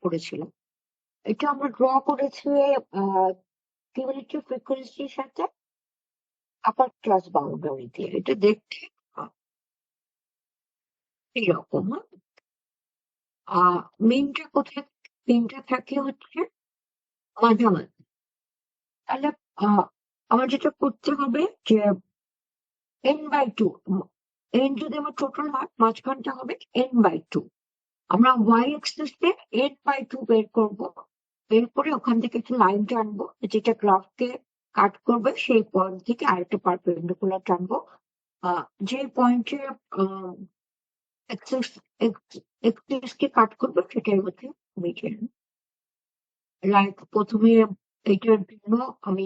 করেছিলাম। এটা আমরা ড্র করেছি কিউমুলেটিভ ফ্রিকোয়েন্সির সাথে আপার ক্লাস বাউন্ডারি দিয়ে। এটা দেখতে আহ, এইরকম। মেনটা কোথায়? মেনটা থাকে হচ্ছে মাঝামাঝি। তাহলে আহ, আমার যেটা করতে হবে যে n/2, n যদি আমার টোটাল হয়, মাঝখানটা হবে n/2। আমরা ওয়াই এক্সিসে n/2 বের করব। বের করে ওখান থেকে একটা লাইন টানবো, যেটা গ্রাফকে কাট করবে। সেই পয়েন্ট থেকে আরেকটা পারপেন্ডিকুলার টানবো। যে পয়েন্টে এক্সিস এক্সিস কে কাট করবে সেটাই হচ্ছে মিডিয়ান। লাইক প্রথমে এইটার জন্য আমি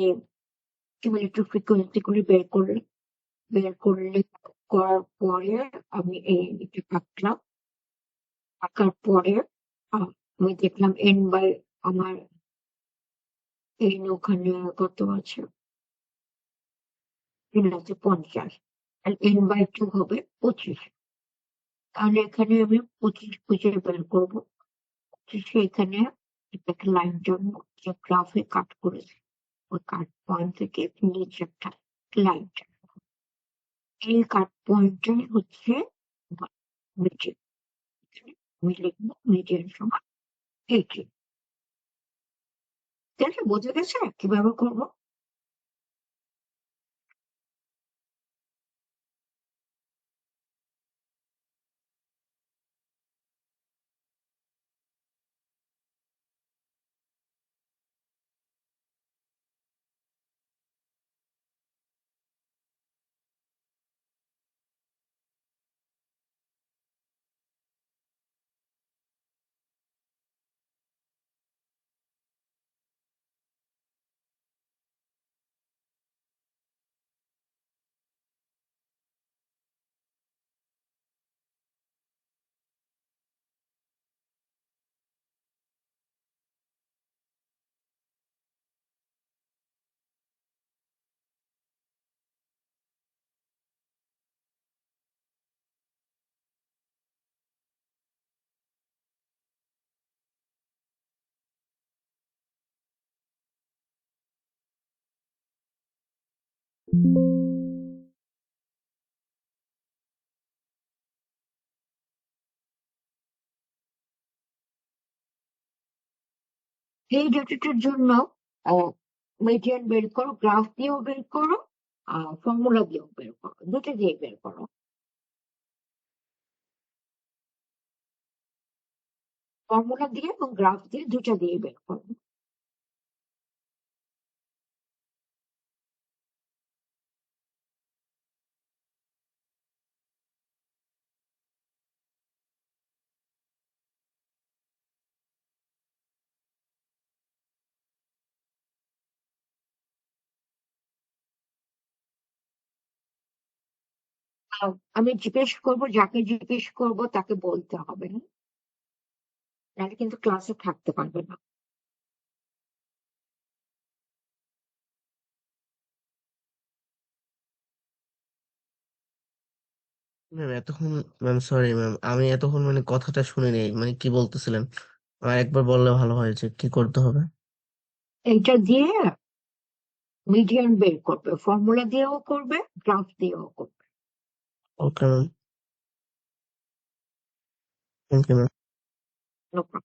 কিউমুলেটিভ ফ্রিকোয়েন্সি গুলি বের করলে করার পরে আমি এটা আঁকলাম। আঁকার পরে আমি দেখলাম আমার ওখানে কত আছে? আছে 50, আর n/2 হবে 25। তাহলে এখানে আমি 25 খুঁজে বের করবো। 25 এখানে একটা লাইন টানবো, যে গ্রাফে কাট করেছে ওই কাট পয়েন্ট থেকে নিচে একটা লাইন টানবো। এই কাট পয়েন্টটাই হচ্ছে মিডিয়ান। আমি লিখবো মিডিয়ান সমান 80। তাহলে বোঝা গেছে কিভাবে করবো? এই ডেটাটার জন্য মিডিয়ান বের করো, গ্রাফ দিয়েও বের করো, ফর্মুলা দিয়েও বের করো, দুটো দিয়ে বের করো। ফর্মুলা দিয়ে এবং গ্রাফ দিয়ে, দুটো দিয়ে বের করো। আমি জিজ্ঞেস করবো, যাকে জিজ্ঞেস করবো তাকে বলতে হবে, হ্যাঁ? নাহলে কিন্তু ক্লাসে থাকতে পারবে না। ম্যাম এতক্ষণ, ম্যাম সরি ম্যাম, আমি এতক্ষণ মানে কথাটা শুনিনি, মানে কি বলতেছিলেন? আর একবার বললে ভালো হয়, যে কি করতে হবে। এইটা দিয়ে মিডিয়ান বের করবে, ফর্মুলা দিয়েও করবে, গ্রাফ দিয়েও করবে। Okay ma'am, thank you ma'am. No problem.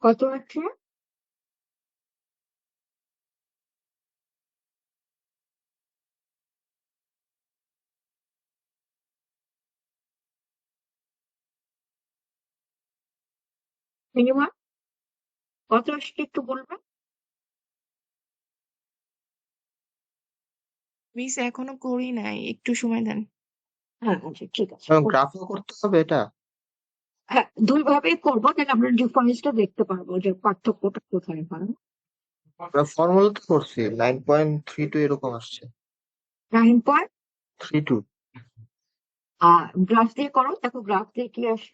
কত আছে? মিনিমাম কত আসছে একটু বলবেন? মিস এখনো করি নাই, একটু সময় দেন। হ্যাঁ, আচ্ছা ঠিক আছে, গ্রাফও করতে হবে এটা? হ্যাঁ, দুই ভাবে করবো, তাহলে আমরা ডিফারেন্সটা দেখতে পারবো যে পার্থক্যটা কোথায় হয়। আমরা ফর্মুলা তো করছি, 9.32 এরকম আসছে। 9. 32। গ্রাফ দিয়ে করো, দেখো গ্রাফ দিয়ে কি আসে।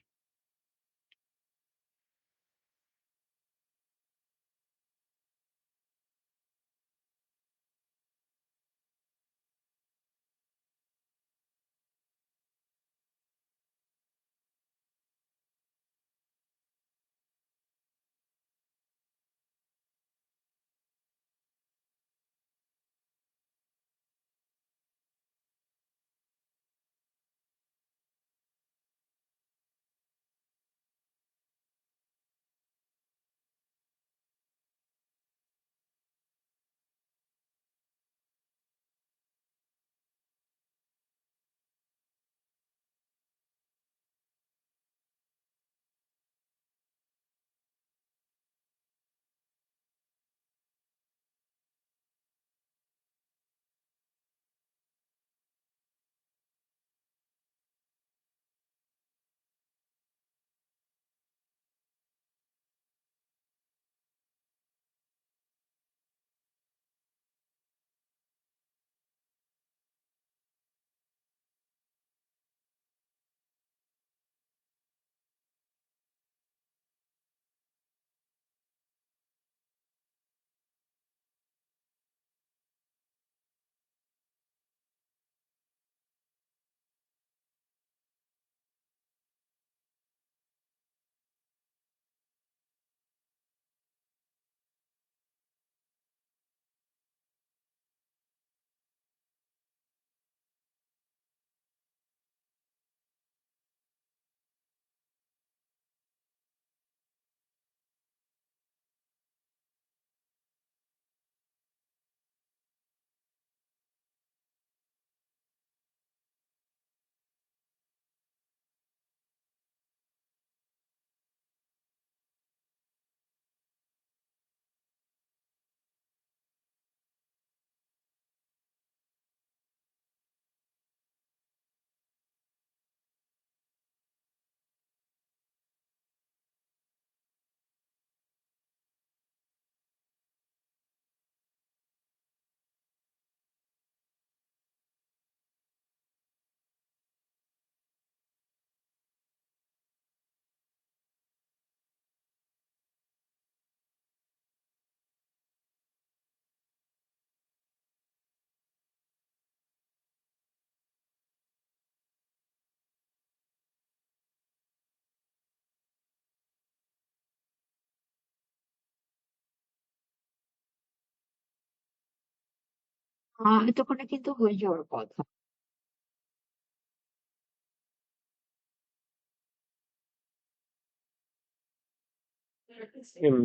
এতক্ষণে কিন্তু হয়ে যাওয়ার কথা।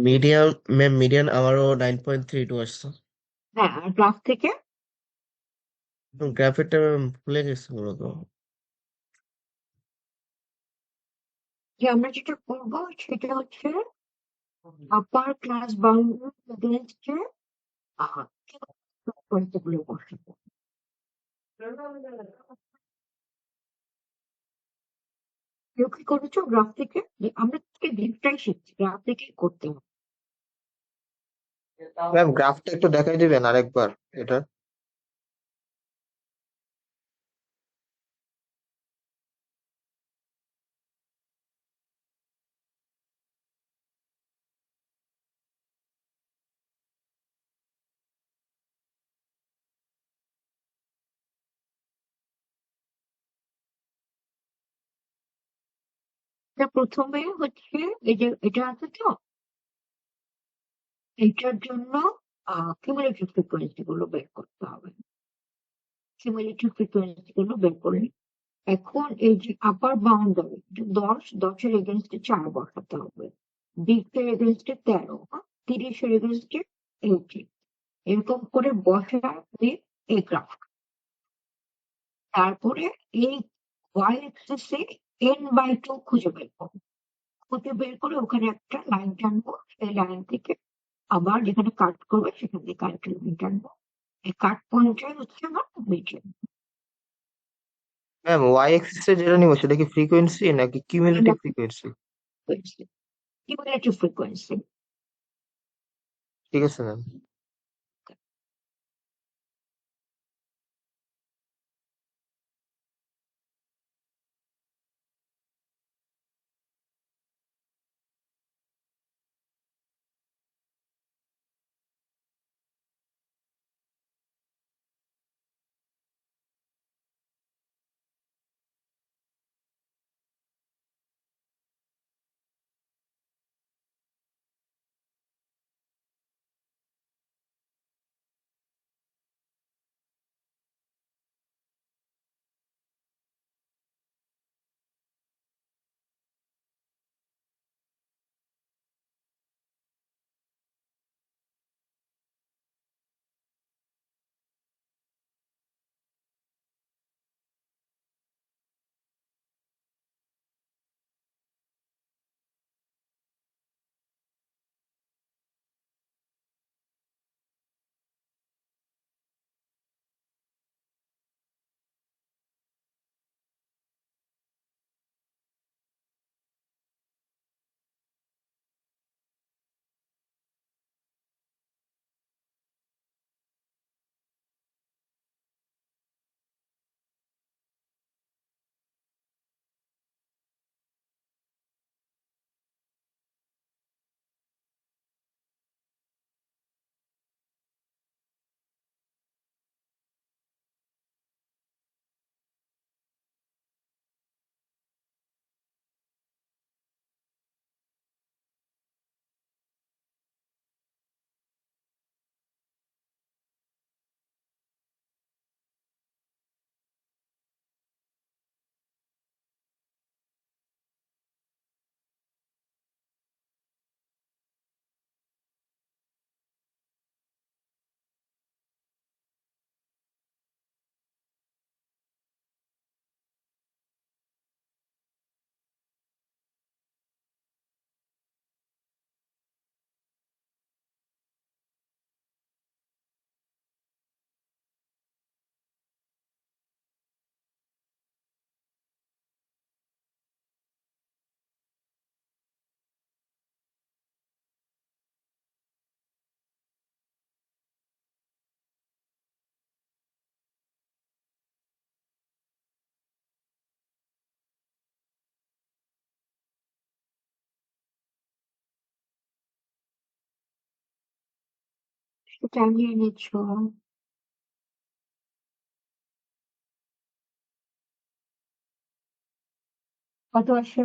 মিডিয়াম, ম্যাম মিডিয়ান আমারও 9.32 আসছে। হ্যাঁ, আর গ্রাফ থেকে গ্রাফেরটা ম্যাম ভুলে গেছি মূলত। যে আমরা যেটা করবো সেটা হচ্ছে আপার ক্লাস বাউন্ডারি এগেনস্টে গুলো বসাবো। কেউ কি করেছো গ্রাফ থেকে? আমরা থেকে দিকটাই শিখছি, গ্রাফ থেকেই করতে হবে। ম্যাম গ্রাফটা একটু দেখাই দিবেন আরেকবার এটা? প্রথমে হচ্ছে এই যে এটা আছে তো, এইটার জন্য কিউমুলেটিভ ফ্রিকোয়েন্সি গুলো বের করতে হবে। কিউমুলেটিভ ফ্রিকোয়েন্সি গুলো বের করে এখন এই যে আপার বাউন্ডারি 10 10-এর এগেনস্টে 4 বসাতে হবে। 20 এর এগেনস্টে 13, 30 এর এগেনস্টে 18, এরকম করে বসাবে এই গ্রাফ। তারপরে এই ওয়াই এক্সিসে n/2 খুঁজে বের করবো। খুঁজে বের করে ওখানে একটা লাইন টানবো, সেই লাইন থেকে আবার যেখানে কাট করবে সেখান থেকে আরেকটা লাইন টানবো। এই কাট পয়েন্টটাই হচ্ছে আমার মিডিয়ান ম্যাম ওয়াই এক্সিস এ যেটা নিব সেটা কি ফ্রিকোয়েন্সি নাকি cumulative frequency? Frequency, cumulative frequency. ঠিক আছে ম্যাম। টাইম নিয়ে নিচ্ছ। কত আসে?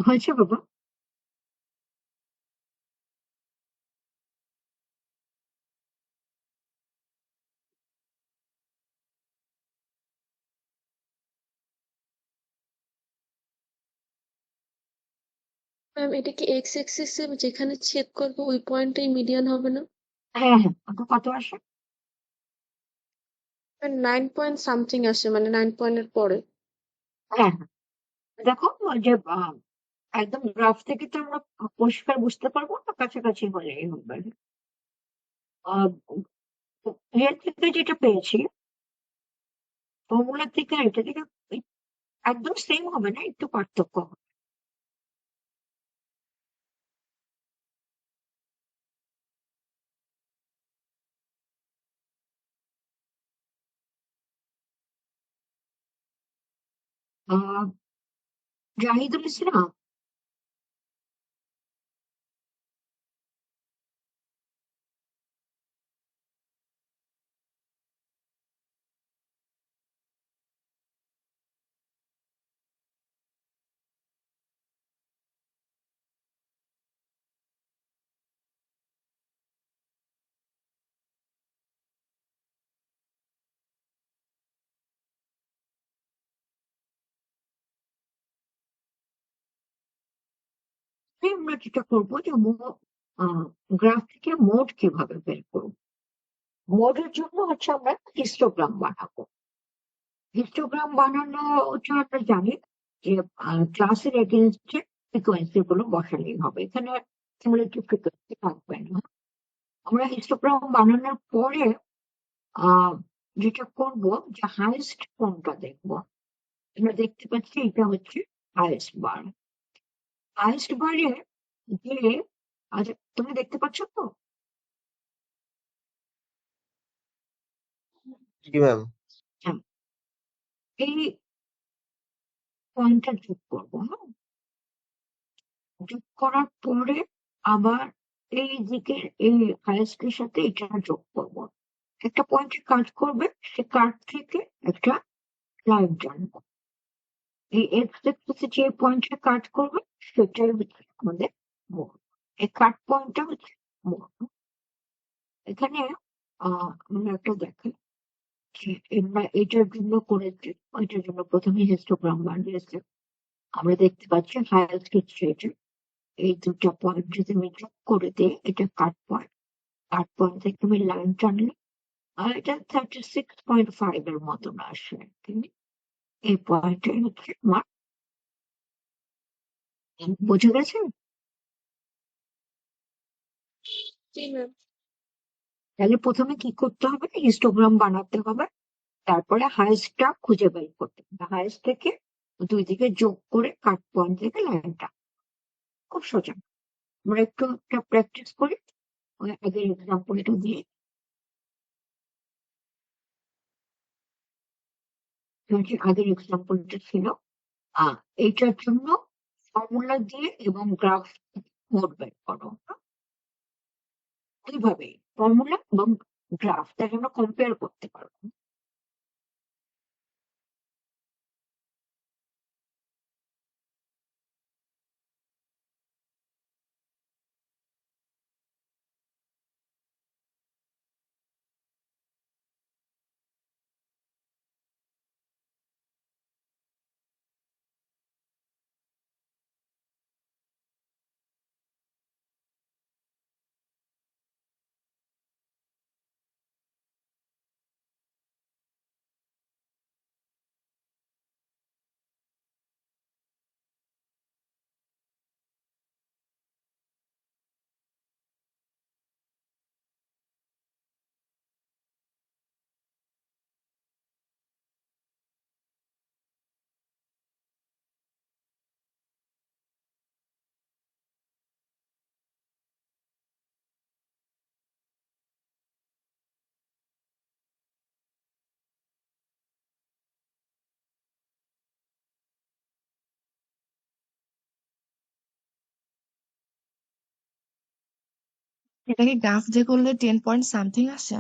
হয়েছে বাবা? ম্যাম এটা কি এক্স এক্সিস এ যেখানে ছেদ করবো ওই পয়েন্টটাই মিডিয়ান হবে না? হ্যাঁ, হ্যাঁ, ওটা কত আসে? 9 পয়েন্ট সামথিং আসে, মানে 9 পয়েন্টের পরে। হ্যাঁ, হ্যাঁ, দেখো ওই যে একদম গ্রাফ থেকে তো আমরা পরিষ্কার বুঝতে পারবো না, কাছাকাছি হলেই হবে। এর থেকে যেটা পেয়েছি ফর্মুলা থেকে আর এটা থেকে একদম সেম হবে না, একটু পার্থক্য হবে। আহ জাহিদুল ইসলাম, আমরা যেটা করবো যে গ্রাফ থেকে মোড কিভাবে বের করবো। মোডের জন্য হচ্ছে আমরা হিস্টোগ্রাম বানাবো। হিস্টোগ্রাম বানানো হচ্ছে আমরা জানি যে ক্লাসের এগেনস্টে ফ্রিকোয়েন্সি গুলো বসালেই হবে, এখানে কিউমুলেটিভ ফ্রিকোয়েন্সি থাকবে না। আমরা হিস্টোগ্রাম বানানোর পরে আহ যেটা করবো যে হাইয়েস্ট কোনটা দেখবো। আমরা দেখতে পাচ্ছি এটা হচ্ছে হাইয়েস্ট বার। হাইয়েস্ট বারে গিয়ে, আচ্ছা তুমি দেখতে পাচ্ছ তো? জি ম্যাম। হ্যাঁ, এই পয়েন্টটা যোগ করবো। হ্যাঁ, যোগ করার পরে আবার এই দিকের এই হাইয়েস্টের সাথে এটা যোগ করবো। একটা পয়েন্টে কাট করবে, সে কাট থেকে একটা লাইন টানবো। এই এক্স এক্সিসে যে পয়েন্টে কাট করবে সেটাই হচ্ছে আমাদের মোড। এই কাট পয়েন্টটা হচ্ছে মোড। এখানে আমরা একটা দেখাই যে আমরা এটার জন্য করেছি, ওইটার জন্য প্রথমে হিস্টোগ্রাম বানিয়েছে। আমরা দেখতে পাচ্ছি হাইয়েস্ট হচ্ছে এটা। এই দুটা পয়েন্ট যদি আমি যোগ করে দিই, এটা কাট পয়েন্ট। কাট পয়েন্ট থেকে আমি লাইন টানলে আর এটা 36.5 এর মতন আসে আর কি। এই পয়েন্টটাই হচ্ছে আমার। বোঝা গেছে? জি ম্যাম। তাহলে প্রথমে কি করতে হবে, হিস্টোগ্রাম বানাতে হবে, তারপরে হাইয়েস্টটা খুঁজে বের করতে হবে, হাইয়েস্ট থেকে দুই দিকে যোগ করে কাট পয়েন্ট থেকে লাইনটা। খুব সোজা। আমরা একটু একটা প্র্যাকটিস করি। ওই আগের এক্সাম্পলটা দিয়ে আগের এক্সাম্পলটা ছিল এইটার জন্য ফর্মুলা দিয়ে এবং গ্রাফ মোড বের করো। দুইভাবে ফর্মুলা এবং গ্রাফ, তাকে আমরা কম্পেয়ার করতে পারবো। এটাকে গ্রাফ দিয়ে করলে 10 পয়েন্ট সামথিং আসে।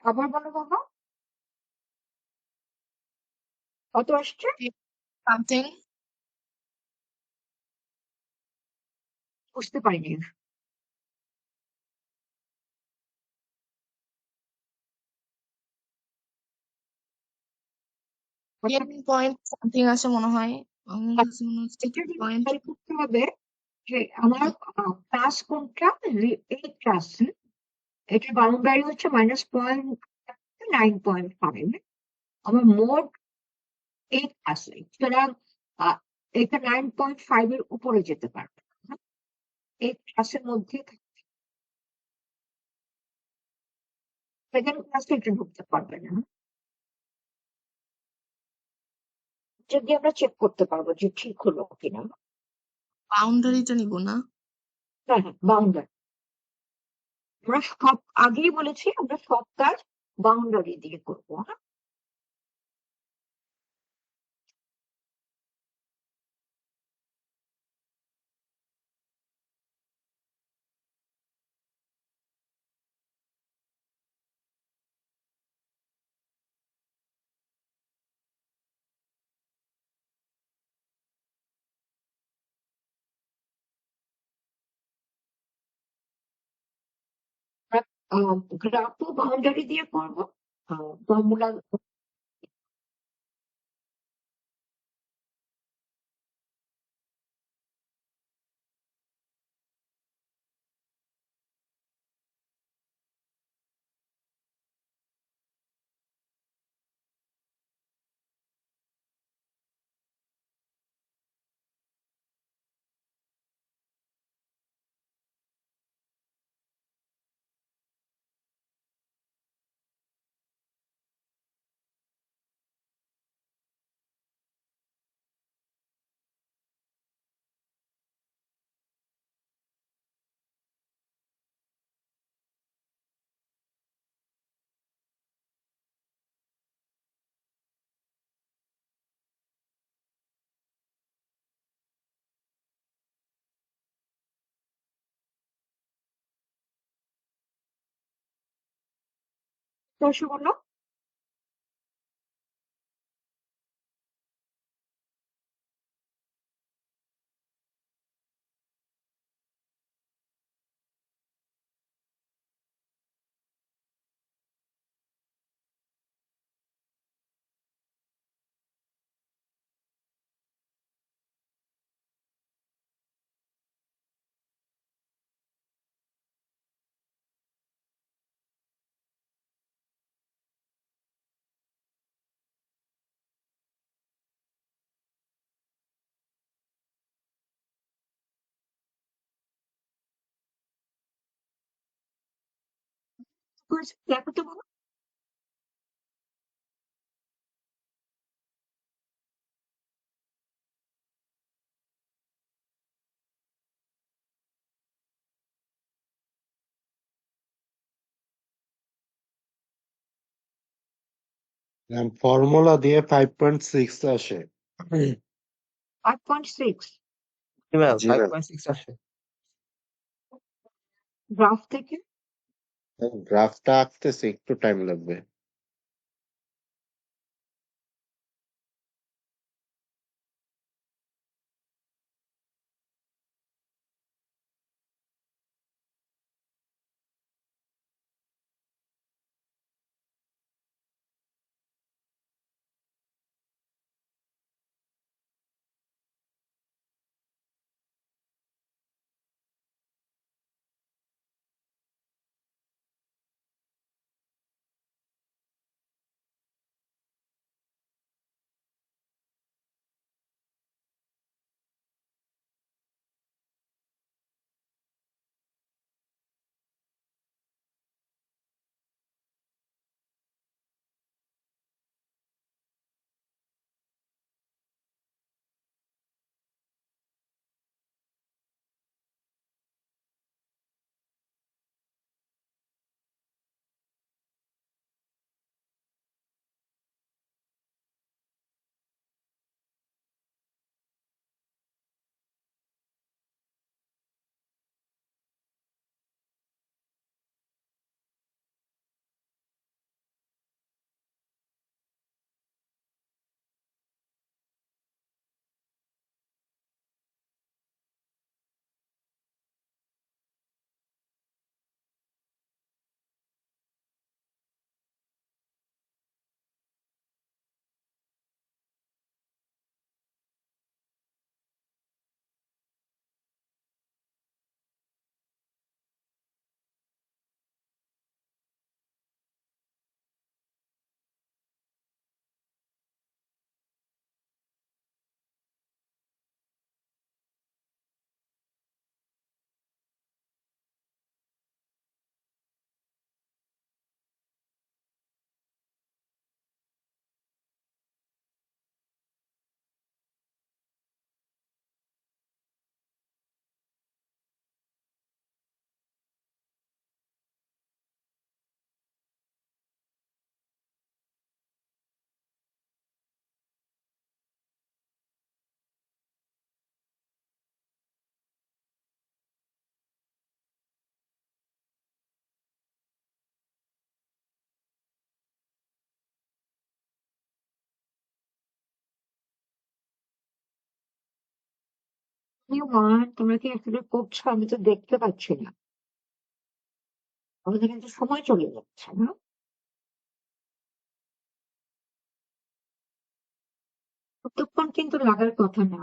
আবার বলো বাবা, কত আসছে? সামথিং। বুঝতে পারিনি। 10 পয়েন্ট সামথিং আসে মনে হয়। আমার কাছে মনে হচ্ছে এটা 10 যদি পয়েন্ট। খেয়াল করতে হবে যে আমার ক্লাস কোনটা, এই ক্লাস, এটা বাউন্ডারি হচ্ছে -0.9.5, আমার মোট এই ক্লাসে, সুতরাং এটা 9.5 এর উপরে যেতে পারবে না। এই ক্লাসের মধ্যে সেকেন্ড ক্লাসে এটা ঢুকতে পারবে না। যদি আমরা চেক করতে পারবো যে ঠিক হলো কিনা। বাউন্ডারিটা নিব না। হ্যাঁ হ্যাঁ, বাউন্ডারি আমরা সব আগেই বলেছি, আমরা সব কাজ বাউন্ডারি দিয়ে করবো। হ্যাঁ, গ্রাফও বাউন্ডারি দিয়ে করবো, ফর্মুলা। দর্শক বলো, দেখো তো বলো। ফর্মুলা দিয়ে 5.6 আসে। 5.6 জি ম্যাম, জি ম্যাম। 5.6 আসে। গ্রাফ থেকে। গ্রাফটা আঁকতেছে, একটু টাইম লাগবে। তোমরা কি আসলে করছো? আমি তো দেখতে পাচ্ছি না। আমাদের কিন্তু সময় চলে যাচ্ছে না? ততক্ষণ কিন্তু লাগার কথা না।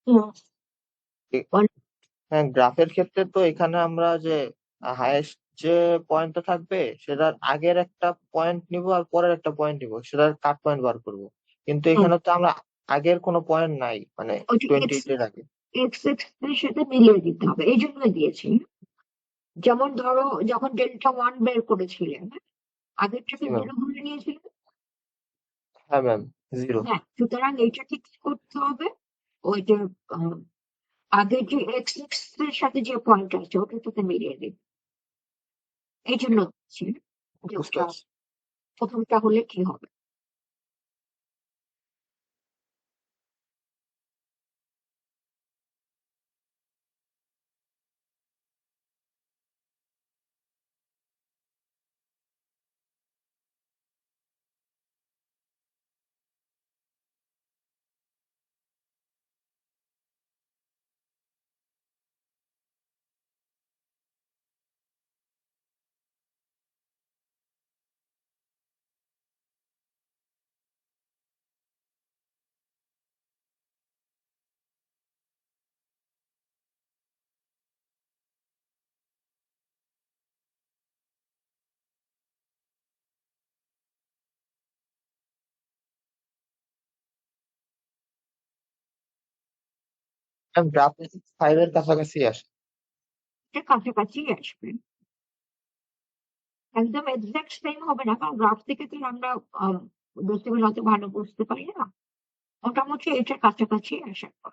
হুম, এ- বল। হ্যাঁ, গ্রাফের ক্ষেত্রে তো এখানে আমরা যে হাইয়েস্ট যে পয়েন্টটা থাকবে সেটার আগের একটা পয়েন্ট নিব আর পরের একটা পয়েন্ট নিব, সেটার কাট পয়েন্ট বার করব। কিন্তু হ্যাঁ, এখানে তো আমরা আগের কোনো পয়েন্ট নাই, মানে ওইটা 28 এর আগে। এক্স এর সাথে মিলিয়ে দিতে হবে, এই জন্য দিয়েছি। যেমন ধরো যখন ডেল্টা 1 বের করেছিলেন, আগেরটাকে জি ম্যাম। 0 ধরে নিয়েছিলেন। হ্যাঁ ম্যাম, 0। হ্যাঁ, সুতরাং এইটা ঠিক করতে হবে। ওই যে আহ, আগের যে এক্স এর সাথে যে পয়েন্ট আছে ওটার সাথে মিলিয়ে দিন। এই জন্য দিচ্ছি যে বুঝতে ওটা পারছি। প্রথমটা হলে কি হবে। ম্যাম, গ্রাফ 5 এর কাছাকাছি আসে। এটা কাছাকাছি আসবে। একদম এক্সাক্ট সেম হবে না, কারণ গ্রাফ থেকে তো আমরা বুঝতে অত ভালো বুঝতে পারি না। মোটামুটি এটার কাছাকাছি আসার পর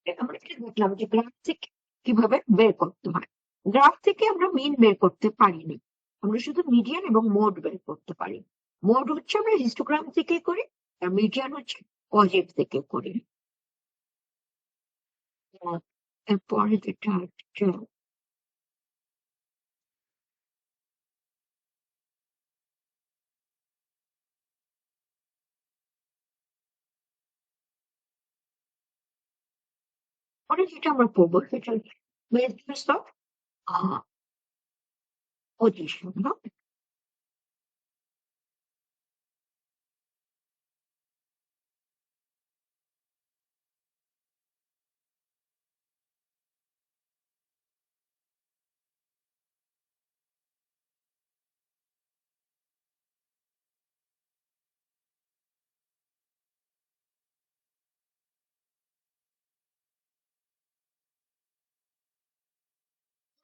আমরা কি দেখলাম যে গ্রাফ থেকে কিভাবে বের করতে হয়। গ্রাফ থেকে আমরা মিন বের করতে পারি না, আমরা শুধু মিডিয়ান এবং মোড বের করতে পারি। মোড হচ্ছে আমরা হিস্টোগ্রাম থেকে করি, আর মিডিয়ান হচ্ছে অজেব থেকে করি। আহ, এরপরে যেটা হচ্ছে পরে যেটা আমরা পড়বো সেটা হচ্ছে মেথডস অফ পজিশন।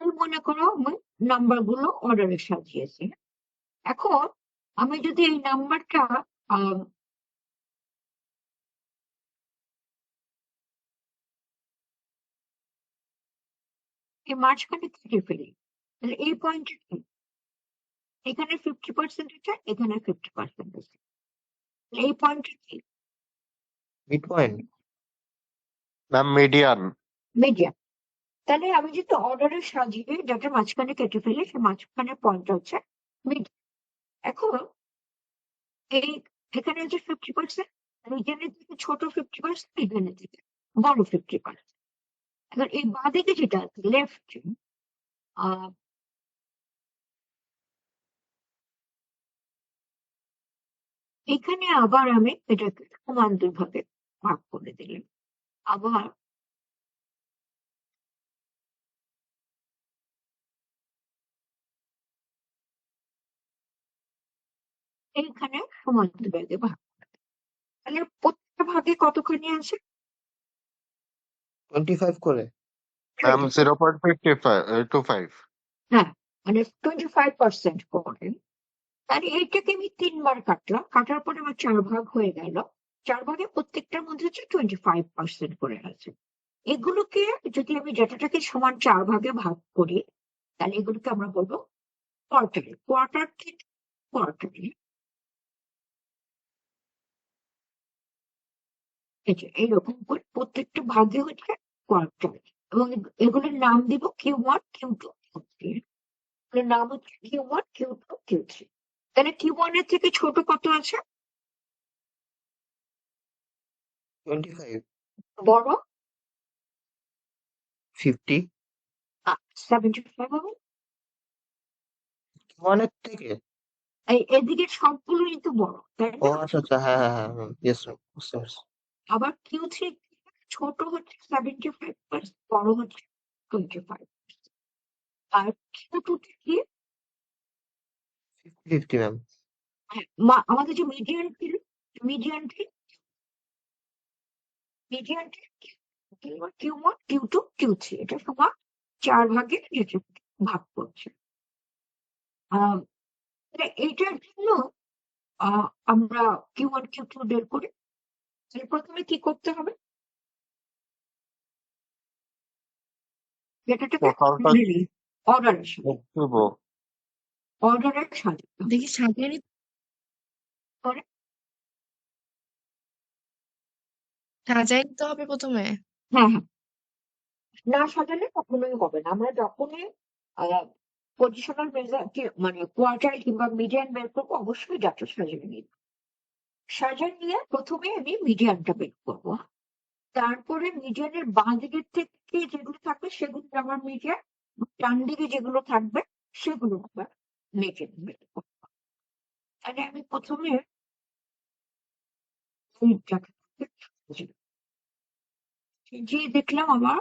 মনে করো আমি নাম্বার গুলো অর্ডারে সাজিয়েছি। এখন আমি যদি এই নাম্বারটা এই মাঝখানে কেটে ফেলি, তাহলে এই পয়েন্ট এখানে 50% আছে, এখানে 50% আছে, তাহলে এই পয়েন্ট কি? Mid point. Ma'am median. Median. তাহলে আমি যদি অর্ডারে সাজিয়ে যেটা মাঝখানে কেটে ফেলি, সে মাঝখানে পয়েন্ট হচ্ছে মিডিয়ান। এখন এই এখানে হচ্ছে 50%, এখানে থেকে ছোট 50%, এখানে থেকে বড় 50%। এখন এই বাঁদিকে যেটা আছে লেফট, এখানে আবার আমি এটাকে সমান দুই ভাগে ভাগ করে দিলাম। আবার এইখানে সমান দুই ভাগে ভাগ, তাহলে প্রত্যেকটা ভাগে কতখানি আছে? 25 করে। ম্যাম 0.25 হ্যাঁ, মানে 25% করে। তাহলে এইটাকে আমি 3 বার কাটলাম, কাটার পরে আমার 4 ভাগ হয়ে গেল। 4 ভাগে প্রত্যেকটার মধ্যে হচ্ছে 25% করে আছে। এগুলোকে যদি আমি ডেটাটাকে সমান 4 ভাগে ভাগ করি, তাহলে এগুলোকে আমরা বলবো কোয়ার্টারে। কোয়ার্টার থেকে কোয়ার্টারে, এই যে এইরকম করে প্রত্যেকটা ভাগে হচ্ছে কোয়ার্টার, এবং এগুলোর নাম দিব Q1 Q2 Q3। এগুলোর নাম হচ্ছে Q1 Q2 Q3। তাহলে Q1 এর থেকে ছোট কত আছে? 25, বড় 50, 75 হবে। অনেক থেকে। এদিকে সবগুলো কিন্তু বড়, তাই ও না? আচ্ছা আচ্ছা, হ্যাঁ হ্যাঁ হ্যাঁ ম্যাম, ইয়েস ম্যাম, বুঝতে পারছি। আবার Q3 ছোট হচ্ছে 75%, বড় হচ্ছে 25। আর Q2 থেকে 50 ম্যাম। আমাদের যে মিডিয়ান ছিল, median median Q1 Q2 Q3, এটা সমান 4 ভাগে যেটা ভাগ করছে। আহ তাহলে এইটার জন্য আমরা Q1 Q2 বের করি। তাহলে প্রথমে কি করতে হবে? ডেটাটাকে টোটালটা অর্ডারে দিব। সাজাতে হবে। দেখি সাজিয়ে নিতে পরে সাজাই নিতে হবে প্রথমে। হ্যাঁ হ্যাঁ, না সাজালে কখনোই হবে না। আমরা যখনই পজিশনাল মেজার মানে কোয়ার্টাইল কিংবা মিডিয়ান বের করবো, অবশ্যই ডাটা সাজিয়ে নিই। সাজিয়ে নিয়ে প্রথমে আমি মিডিয়ানটা বের করবো, তারপরে মিডিয়ানের বাঁ দিকের থেকে যেগুলো থাকবে সেগুলো আমার মিডিয়ান, ডান দিকে যেগুলো থাকবে সেগুলো আবার মিডিয়ান বের করবো। তাহলে আমি প্রথমে এই ডাটাটাকে যে দেখলাম আমার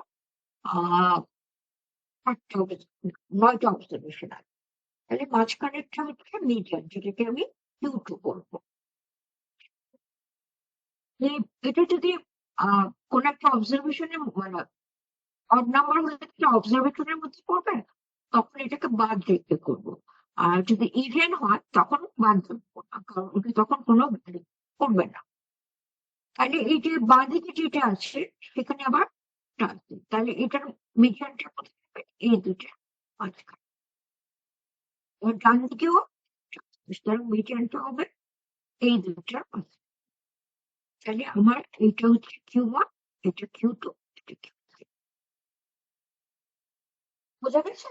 9টা অবজারভেশন আছে। তাহলে মাঝখানেরটা হচ্ছে মিডিয়ান, যেটাকে আমি Q2 করবো। এটা যদি কোন একটা অবজারভেশনের মানে অড নাম্বার হলে অবজারভেশনের মধ্যে পড়বে, তখন এটাকে বাদ রেখে করবো। আর যদি ইভেন হয় তখন বাদ দেবো না, কারণ ওটা তখন কোনো value করবে না। তাহলে এই যে বাঁ দিকে যেটা আছে সেখানে আবার টাচ দিই, তাহলে এটার মিডিয়ানটা কোথায় হবে? এই দুইটা মাঝখানে। এবার ডান দিকেও মিডিয়ানটা হবে এই দুইটার মাঝখানে। তাহলে আমার এইটা হচ্ছে Q1, এটা Q2, এটা Q3। বোঝা গেছে?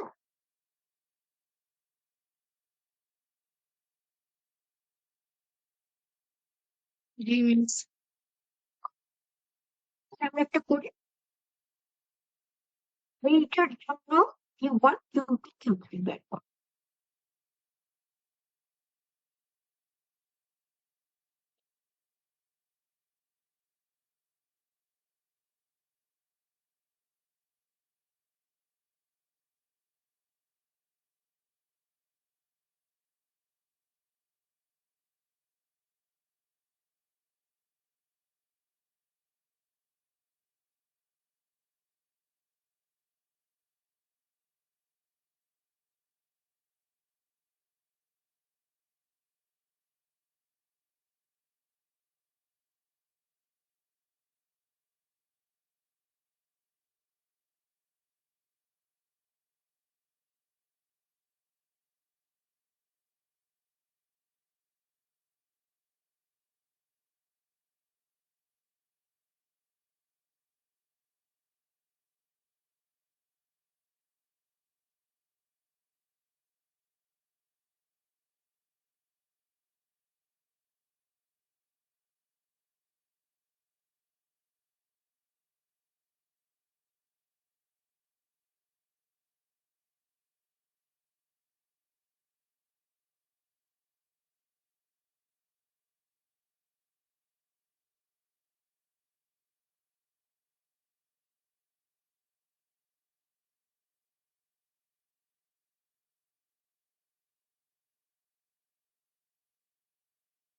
3 মিনিটস। আমরা একটা করি, এইটার জন্য Q1 Q2 Q3 বের করবো।